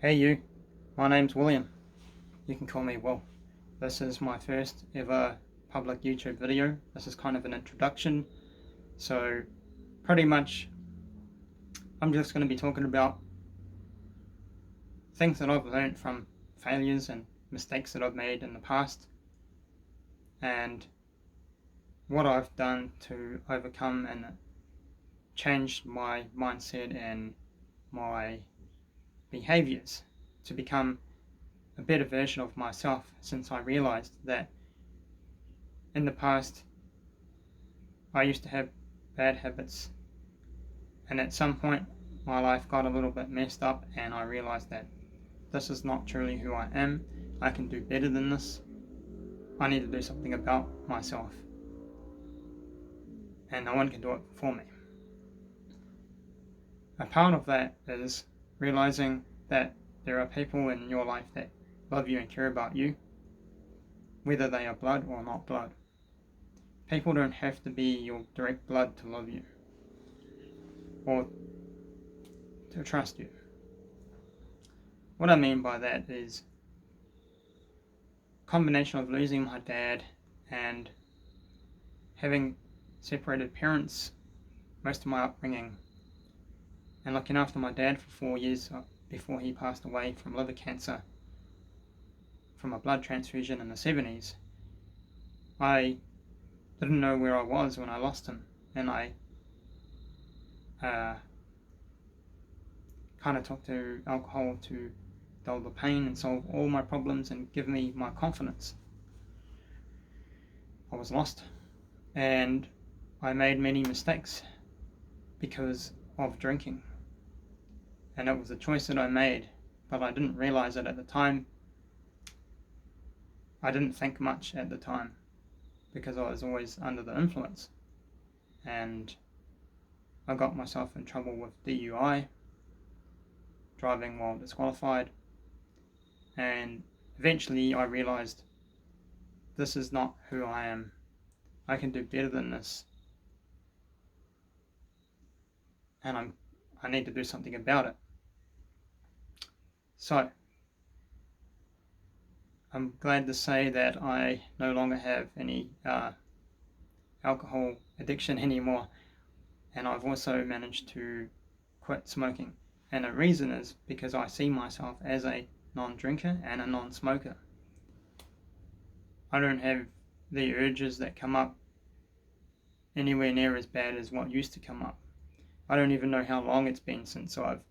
Hey you, my name's William. You can call me Will. This is my first ever public YouTube video. This is kind of an introduction. So pretty much I'm just going to be talking about things that I've learned from failures and mistakes that I've made in the past, and what I've done to overcome and change my mindset and my behaviors to become a better version of myself, since I realized that in the past I used to have bad habits, and at some point my life got a little bit messed up and I realized that this is not truly who I am. I can do better than this. I need to do something about myself, and no one can do it for me. A part of that is realizing that there are people in your life that love you and care about you, whether they are blood or not blood. People don't have to be your direct blood to love you or to trust you. What I mean by that is a combination of losing my dad and having separated parents most of my upbringing, and looking after my dad for 4 years before he passed away from liver cancer from a blood transfusion in the 70s. I didn't know where I was when I lost him, and I kind of took to alcohol to dull the pain and solve all my problems and give me my confidence. I was lost, and I made many mistakes because of drinking, and it was a choice that I made, but I didn't realize it at the time. I didn't think much at the time because I was always under the influence, and I got myself in trouble with DUI, driving while disqualified, and eventually I realized this is not who I am. I can do better than this, and I need to do something about it. So I'm glad to say that I no longer have any alcohol addiction anymore, and I've also managed to quit smoking. And the reason is because I see myself as a non-drinker and a non-smoker. I don't have the urges that come up anywhere near as bad as what used to come up. I don't even know how long it's been since I've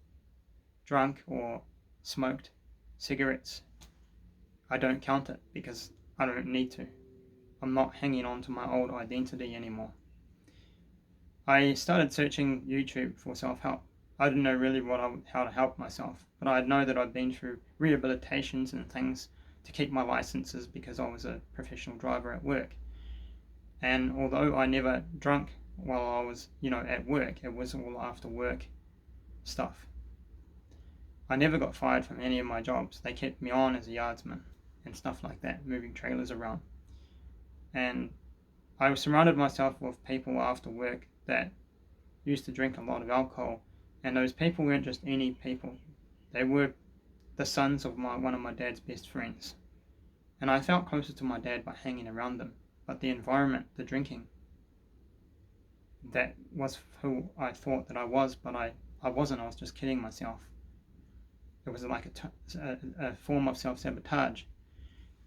drunk or smoked cigarettes. I don't count it because I don't need to. I'm not hanging on to my old identity anymore. I started searching YouTube for self-help. I didn't know really how to help myself, but I know that I'd been through rehabilitations and things to keep my licenses because I was a professional driver at work. And although I never drunk while I was, at work, it was all after work stuff. I never got fired from any of my jobs. They kept me on as a yardsman and stuff like that, moving trailers around. And I surrounded myself with people after work that used to drink a lot of alcohol, and those people weren't just any people. They were the sons of one of my dad's best friends, and I felt closer to my dad by hanging around them. But the environment, the drinking, that was who I thought that I was, but I wasn't. I was just kidding myself. It was like a form of self-sabotage.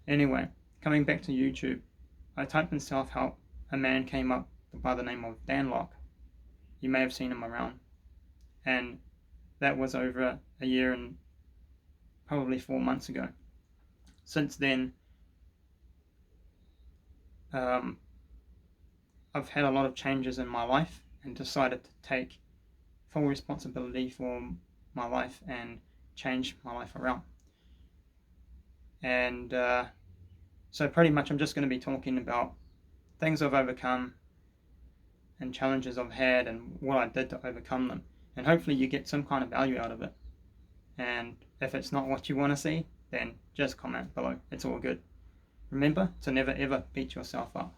Anyway, coming back to YouTube, I typed in self-help. A man came up by the name of Dan Locke. You may have seen him around. And that was over a year and probably 4 months ago. Since then, I've had a lot of changes in my life and decided to take full responsibility for my life and change my life around. And so pretty much I'm just going to be talking about things I've overcome and challenges I've had and what I did to overcome them. And hopefully you get some kind of value out of it. And if it's not what you want to see, then just comment below. It's all good. Remember to never ever beat yourself up.